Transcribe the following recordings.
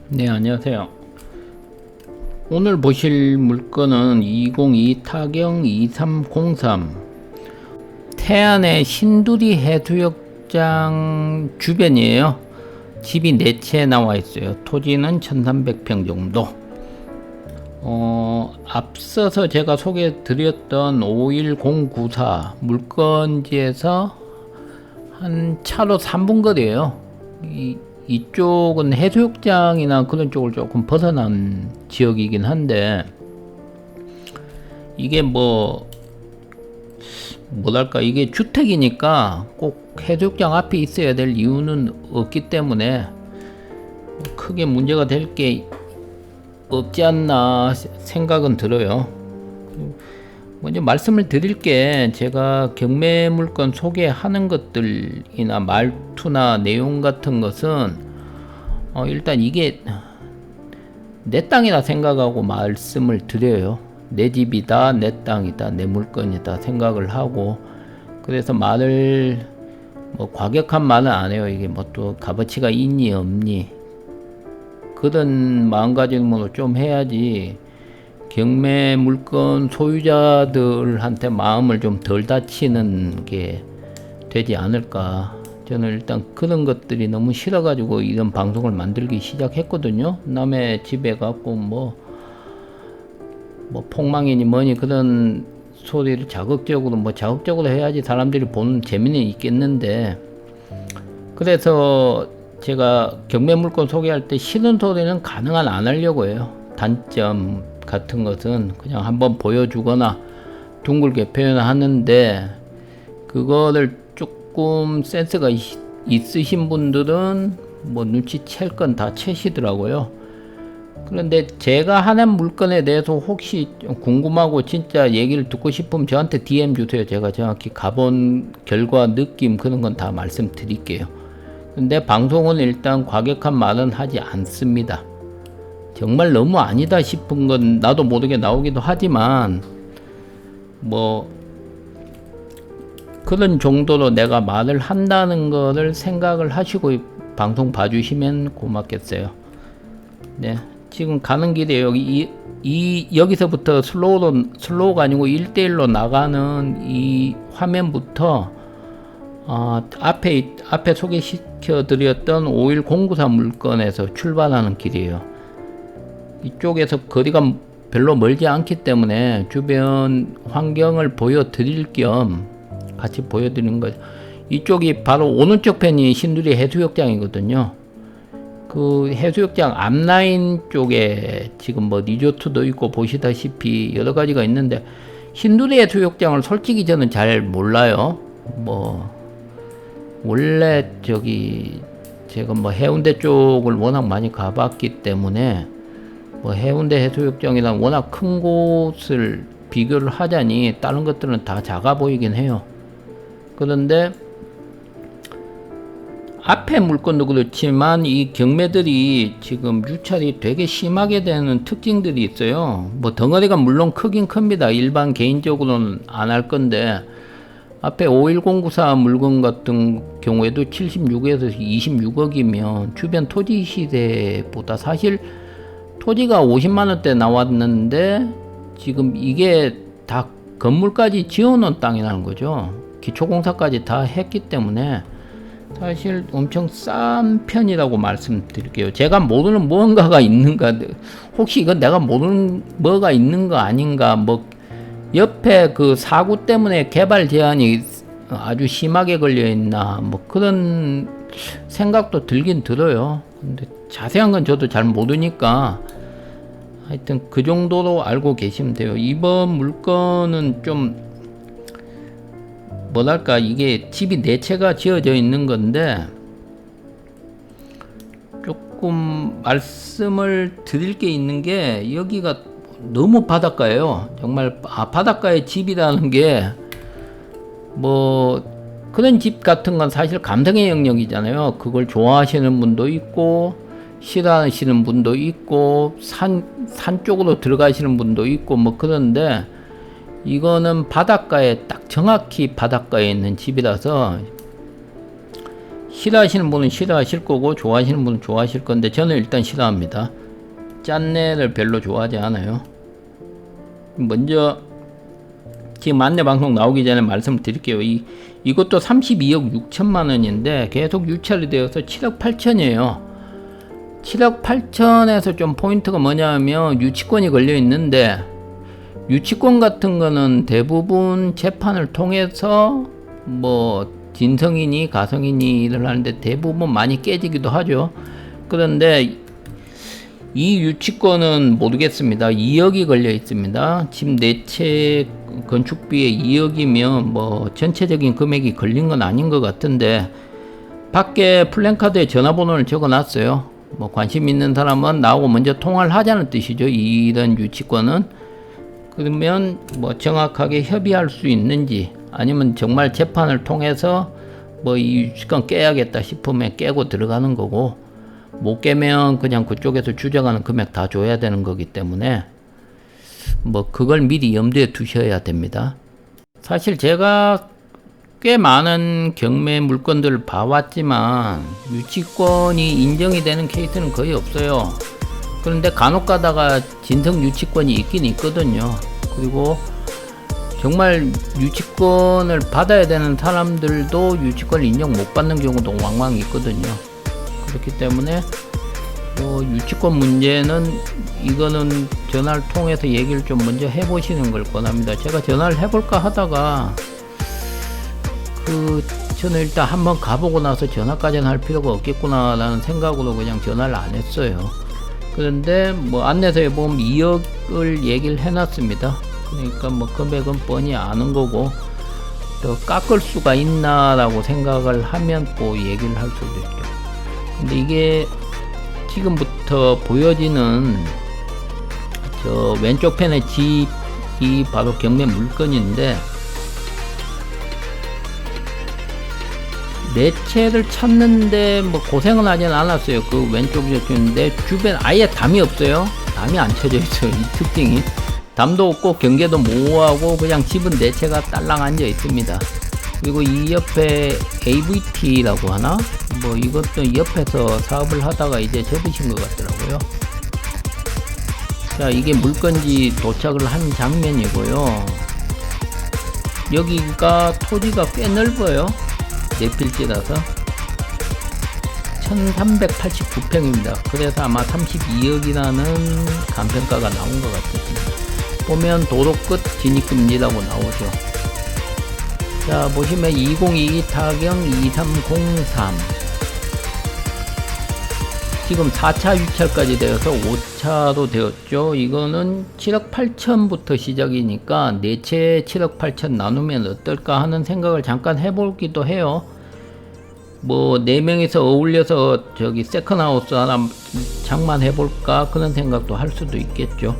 네, 안녕하세요. 오늘 보실 물건은 202 타경 2303 태안의 신두리 해수욕장 주변이에요. 집이 4채 나와 있어요. 토지는 1300평 정도. 앞서서 제가 소개해 드렸던 51094 물건지에서 한 차로 3분 거리에요. 이쪽은 해수욕장이나 그런 쪽을 조금 벗어난 지역이긴 한데, 이게 뭐랄까, 이게 주택이니까 꼭 해수욕장 앞에 있어야 될 이유는 없기 때문에 크게 문제가 될 게 없지 않나 생각은 들어요. 먼저 말씀을 드릴 게, 제가 경매 물건 소개하는 것들이나 말투나 내용 같은 것은 일단 이게 내 땅이라 생각하고 말씀을 드려요. 내 집이다, 내 땅이다, 내 물건이다 생각을 하고, 그래서 말을 과격한 말은 안 해요. 이게 또 값어치가 있니 없니 그런 마음가짐으로 좀 해야지 경매 물건 소유자들한테 마음을 좀 덜 다치는 게 되지 않을까. 저는 일단 그런 것들이 너무 싫어가지고 이런 방송을 만들기 시작했거든요. 남의 집에 갖고 폭망이니 뭐니 그런 소리를 자극적으로 해야지 사람들이 보는 재미는 있겠는데, 그래서 제가 경매 물건 소개할 때 싫은 소리는 가능한 안 하려고 해요. 단점 같은 것은 그냥 한번 보여주거나 둥글게 표현하는데, 그거를 조금 센스가 있으신 분들은 눈치챌 건 다 채시더라고요. 그런데 제가 하는 물건에 대해서 혹시 궁금하고 진짜 얘기를 듣고 싶으면 저한테 DM 주세요. 제가 정확히 가본 결과, 느낌 그런 건 다 말씀드릴게요. 근데 방송은 일단 과격한 말은 하지 않습니다. 정말 너무 아니다 싶은 건 나도 모르게 나오기도 하지만 그런 정도로 내가 말을 한다는 거를 생각을 하시고 방송 봐주시면 고맙겠어요. 네, 지금 가는 길에 여기서부터 슬로우가 아니고 1대1로 나가는 이 화면부터 앞에 소개시켜드렸던 51094 물건에서 출발하는 길이에요. 이쪽에서 거리가 별로 멀지 않기 때문에 주변 환경을 보여드릴 겸 같이 보여드리는 거죠. 이쪽이 바로 오른쪽 편이 신두리 해수욕장이거든요. 그 해수욕장 앞라인 쪽에 지금 리조트도 있고 보시다시피 여러 가지가 있는데, 신두리 해수욕장을 솔직히 저는 잘 몰라요. 원래 제가 해운대 쪽을 워낙 많이 가봤기 때문에 해운대 해수욕장이랑 워낙 큰 곳을 비교를 하자니 다른 것들은 다 작아 보이긴 해요. 그런데 앞에 물건도 그렇지만 이 경매들이 지금 유찰이 되게 심하게 되는 특징들이 있어요. 덩어리가 물론 크긴 큽니다. 일반 개인적으로는 안 할 건데, 앞에 51094 물건 같은 경우에도 76에서 26억이면 주변 토지 시세보다 사실 토지가 50만원대 나왔는데 지금 이게 다 건물까지 지어놓은 땅이라는 거죠. 기초공사까지 다 했기 때문에 사실 엄청 싼 편이라고 말씀드릴게요. 제가 모르는 무언가가 있는가, 혹시 이건 내가 모르는 뭐가 있는 거 아닌가, 옆에 그 사고 때문에 개발 제한이 아주 심하게 걸려 있나, 그런 생각도 들긴 들어요. 근데 자세한 건 저도 잘 모르니까 하여튼 그 정도로 알고 계시면 돼요. 이번 물건은 좀 뭐랄까, 이게 집이 4채가 지어져 있는 건데 조금 말씀을 드릴 게 있는 게, 여기가 너무 바닷가예요. 정말 바닷가에 집이라는 게 그런 집 같은 건 사실 감성의 영역이잖아요. 그걸 좋아하시는 분도 있고 싫어하시는 분도 있고 산 쪽으로 들어가시는 분도 있고 그런데, 이거는 바닷가에 딱 정확히 바닷가에 있는 집이라서 싫어하시는 분은 싫어하실 거고 좋아하시는 분은 좋아하실 건데 저는 일단 싫어합니다. 짠내를 별로 좋아하지 않아요. 먼저 지금 안내 방송 나오기 전에 말씀을 드릴게요. 이것도 32억 6천만 원인데 계속 유찰이 되어서 7억 8천이에요. 7억 8천에서 좀 포인트가 뭐냐면 유치권이 걸려 있는데, 유치권 같은 거는 대부분 재판을 통해서 뭐 진성이니 가성이니 일을 하는데 대부분 많이 깨지기도 하죠. 그런데 이 유치권은 모르겠습니다. 2억이 걸려 있습니다. 집 4채 건축비에 2억이면 뭐 전체적인 금액이 걸린 건 아닌 것 같은데, 밖에 플랜카드에 전화번호를 적어 놨어요. 뭐 관심 있는 사람은 나하고 먼저 통화를 하자는 뜻이죠. 이런 유치권은. 그러면 뭐 정확하게 협의할 수 있는지, 아니면 정말 재판을 통해서 뭐 이 유치권 깨야겠다 싶으면 깨고 들어가는 거고, 못 깨면 그냥 그쪽에서 주장하는 금액 다 줘야 되는 거기 때문에 뭐 그걸 미리 염두에 두셔야 됩니다. 사실 제가 꽤 많은 경매 물건들을 봐왔지만 유치권이 인정이 되는 케이스는 거의 없어요. 그런데 간혹 가다가 진성 유치권이 있긴 있거든요. 그리고 정말 유치권을 받아야 되는 사람들도 유치권을 인정 못 받는 경우도 왕왕 있거든요. 그렇기 때문에 유치권 문제는 이거는 전화를 통해서 얘기를 좀 먼저 해보시는 걸 권합니다. 제가 전화를 해볼까 하다가 저는 일단 한번 가보고 나서 전화까지는 할 필요가 없겠구나 라는 생각으로 그냥 전화를 안 했어요. 그런데 뭐 안내서에 보면 2억을 얘기를 해놨습니다. 그러니까 뭐 금액은 뻔히 아는 거고, 더 깎을 수가 있나 라고 생각을 하면 또 얘기를 할 수도 있죠. 근데 이게 지금부터 보여지는 저 왼쪽 편의 집이 바로 경매 물건인데, 네 채를 찾는데 뭐 고생은 하진 않았어요. 그 왼쪽 쪽인데 주변 아예 담이 없어요. 담이 안 쳐져 있어요. 이 특징이. 담도 없고 경계도 모호하고 그냥 집은 네 채가 딸랑 앉아 있습니다. 그리고 이 옆에 AVT라고 하나? 뭐 이것도 옆에서 사업을 하다가 이제 접으신 것 같더라고요. 자, 이게 물건지 도착을 한 장면이고요. 여기가 토지가 꽤 넓어요. 네 필지라서 1389평입니다. 그래서 아마 32억이라는 간평가가 나온 것 같습니다. 보면 도로 끝 진입금지라고 나오죠. 자, 보시면 2022 타경 2303 지금 4차 유찰까지 되어서 5차로 되었죠. 이거는 7억 8천부터 시작이니까 4채 7억 8천 나누면 어떨까 하는 생각을 잠깐 해보기도 해요. 뭐 4명이서 어울려서 저기 세컨하우스 하나 장만해볼까 그런 생각도 할 수도 있겠죠.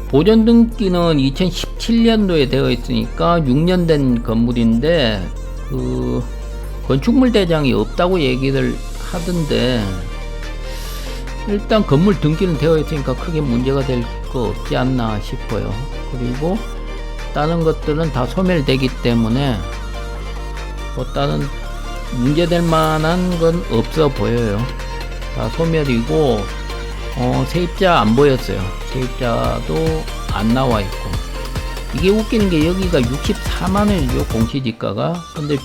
보존 등기는 2017년도에 되어 있으니까 6년 된 건물인데 그 건축물 대장이 없다고 얘기를 하던데, 일단 건물 등기는 되어 있으니까 크게 문제가 될 거 없지 않나 싶어요. 그리고 다른 것들은 다 소멸되기 때문에 뭐 다른 문제될 만한 건 없어 보여요. 다 소멸이고 세입자 안 보였어요. 세입자도 안 나와 있고. 이게 웃기는 게 여기가 64만원이죠 공시지가가. 근데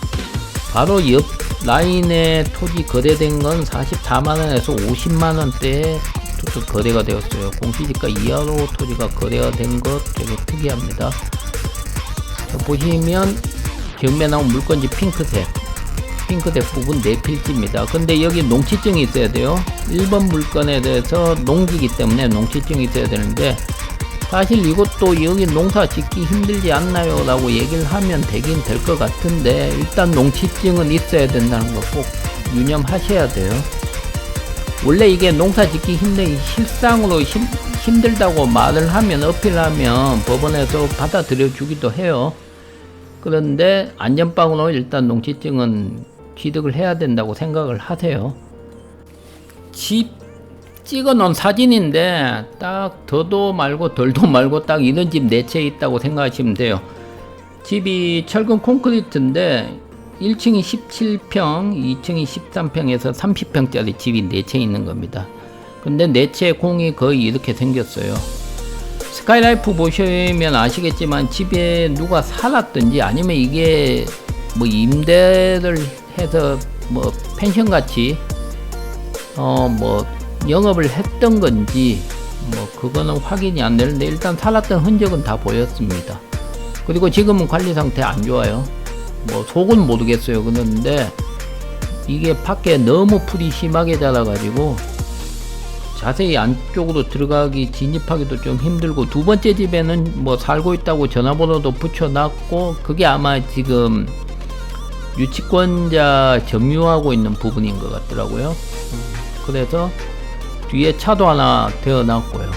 바로 옆 라인에 토지 거래된 건 44만원에서 50만원대에 거래가 되었어요. 공시지가 이하로 토지가 거래가 된 것 되게 특이합니다. 자, 보시면 경매 나온 물건지 핑크색 부분 네 필지입니다. 근데 여기 농취증이 있어야 돼요. 1번 물건에 대해서 농지기 때문에 농취증이 있어야 되는데, 사실 이것도 여기 농사 짓기 힘들지 않나요? 라고 얘기를 하면 되긴 될 것 같은데, 일단 농취증은 있어야 된다는 거 꼭 유념하셔야 돼요. 원래 이게 농사 짓기 실상으로 힘들다고 말을 하면, 어필하면 법원에서 받아들여 주기도 해요. 그런데 안전빵으로 일단 농취증은 취득을 해야 된다고 생각을 하세요. 집 찍어 놓은 사진인데 딱 더도 말고 덜도 말고 딱 이런 집 4채 있다고 생각하시면 돼요. 집이 철근 콘크리트인데 1층이 17평, 2층이 13평에서 30평짜리 집이 4채 있는 겁니다. 근데 4채 공이 거의 이렇게 생겼어요. 스카이라이프 보시면 아시겠지만 집에 누가 살았든지 아니면 이게 뭐 임대를 해서 뭐 펜션 같이 뭐 영업을 했던 건지 뭐 그거는 확인이 안 되는데 일단 살았던 흔적은 다 보였습니다. 그리고 지금은 관리 상태 안 좋아요. 뭐 속은 모르겠어요. 그런데 이게 밖에 너무 풀이 심하게 자라가지고 자세히 안쪽으로 들어가기 진입하기도 좀 힘들고, 두 번째 집에는 뭐 살고 있다고 전화번호도 붙여놨고 그게 아마 지금 유치권자 점유하고 있는 부분인 것 같더라고요. 그래서 뒤에 차도 하나 대어놨고요.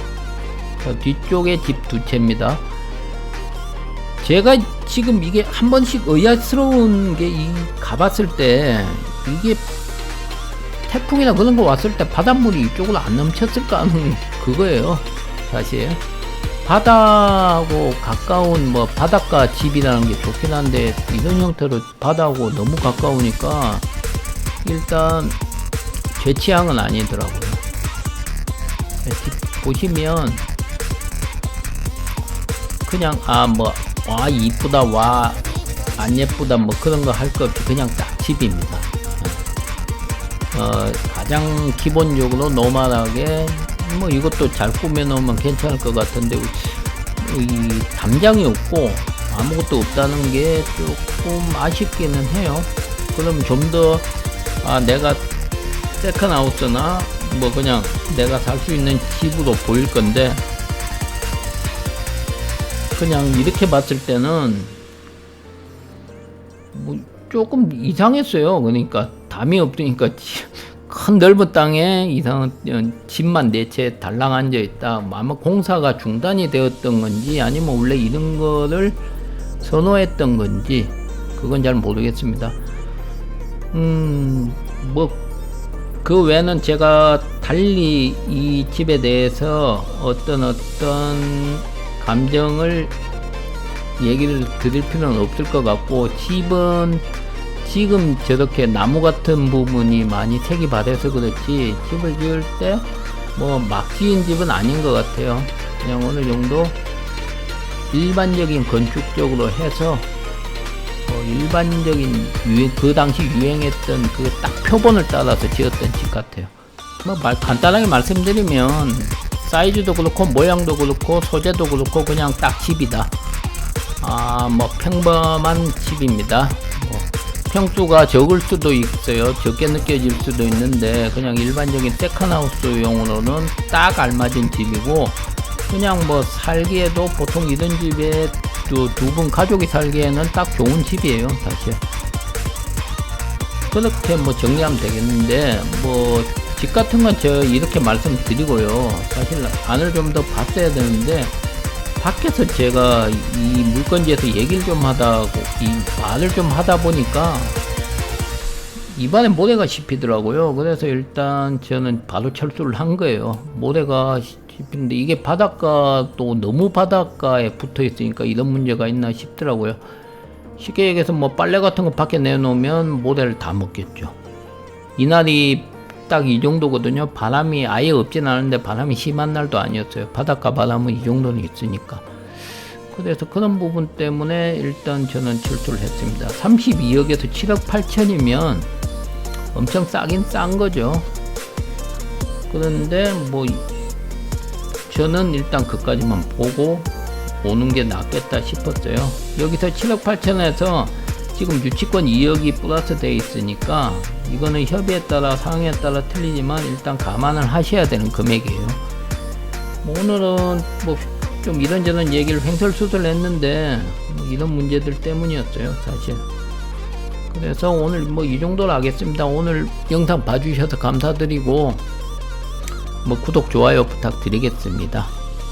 뒤쪽에 집 2채입니다. 제가 지금 이게 한 번씩 의아스러운 게 가봤을 때 이게 태풍이나 그런 거 왔을 때 바닷물이 이쪽으로 안 넘쳤을까 하는 그거예요. 사실 바다하고 가까운 뭐 바닷가 집이라는 게 좋긴 한데 이런 형태로 바다하고 너무 가까우니까 일단 제 취향은 아니더라고요. 보시면 그냥 뭐 와 이쁘다 와 안 예쁘다 뭐 그런 거 할 거 없이 그냥 딱 집입니다. 가장 기본적으로 노멀하게 뭐 이것도 잘 꾸며 놓으면 괜찮을 것 같은데 이 담장이 없고 아무것도 없다는 게 조금 아쉽기는 해요. 그럼 좀 더 내가 세컨하우스나 뭐 그냥 내가 살 수 있는 집으로 보일 건데, 그냥 이렇게 봤을 때는 뭐 조금 이상했어요. 그러니까 담이 없으니까 큰 넓은 땅에 이상한 집만 4채 달랑 앉아 있다. 아마 공사가 중단이 되었던 건지 아니면 원래 이런 거를 선호했던 건지 그건 잘 모르겠습니다. 뭐 그 외에는 제가 달리 이 집에 대해서 어떤 감정을 얘기를 드릴 필요는 없을 것 같고, 집은 지금 저렇게 나무 같은 부분이 많이 색이 바래서 그렇지 집을 지을 때 뭐 막 지은 집은 아닌 것 같아요. 그냥 어느 정도 일반적인 건축적으로 해서 일반적인 그 당시 유행했던 그 딱 표본을 따라서 지었던 집 같아요. 뭐 간단하게 말씀드리면 사이즈도 그렇고 모양도 그렇고 소재도 그렇고 그냥 딱 집이다. 뭐 평범한 집입니다. 뭐 평수가 적을 수도 있어요. 적게 느껴질 수도 있는데 그냥 일반적인 세컨하우스용으로는 딱 알맞은 집이고, 그냥 뭐 살기에도 보통 이런 집에 두 분 가족이 살기에는 딱 좋은 집이에요. 사실 그렇게 뭐 정리하면 되겠는데, 뭐 집 같은 건 저 이렇게 말씀드리고요. 사실 안을 좀 더 봤어야 되는데 밖에서 제가 이 물건지에서 얘기를 좀 말을 좀 하다 보니까 입안에 모래가 씹히더라고요. 그래서 일단 저는 바로 철수를 한 거예요. 모래가 씹히는데 이게 바닷가도 너무 바닷가에 붙어 있으니까 이런 문제가 있나 싶더라고요. 쉽게 얘기해서 뭐 빨래 같은 거 밖에 내놓으면 모래를 다 먹겠죠. 이날이 딱 이 정도거든요. 바람이 아예 없진 않은데 바람이 심한 날도 아니었어요. 바닷가 바람은 이 정도는 있으니까. 그래서 그런 부분 때문에 일단 저는 철수를 했습니다. 32억에서 7억 8천이면 엄청 싸긴 싼 거죠. 그런데 뭐 저는 일단 그까지만 보고 오는 게 낫겠다 싶었어요. 여기서 7억 8천에서 지금 유치권 2억이 플러스 돼 있으니까 이거는 협의에 따라 상황에 따라 틀리지만 일단 감안을 하셔야 되는 금액이에요. 뭐 오늘은 뭐 좀 이런저런 얘기를 횡설수설 했는데 뭐 이런 문제들 때문이었어요, 사실. 그래서 오늘 뭐 이 정도로 하겠습니다. 오늘 영상 봐주셔서 감사드리고 뭐 구독 좋아요 부탁드리겠습니다.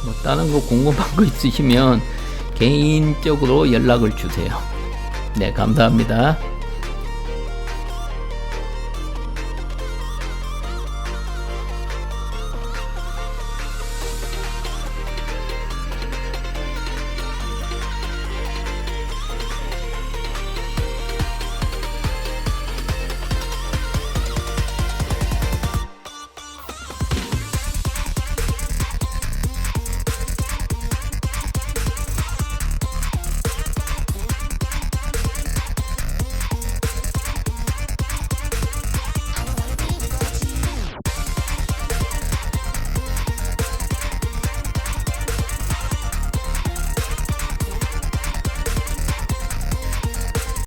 뭐 다른 거 궁금한 거 있으시면 개인적으로 연락을 주세요. 네, 감사합니다.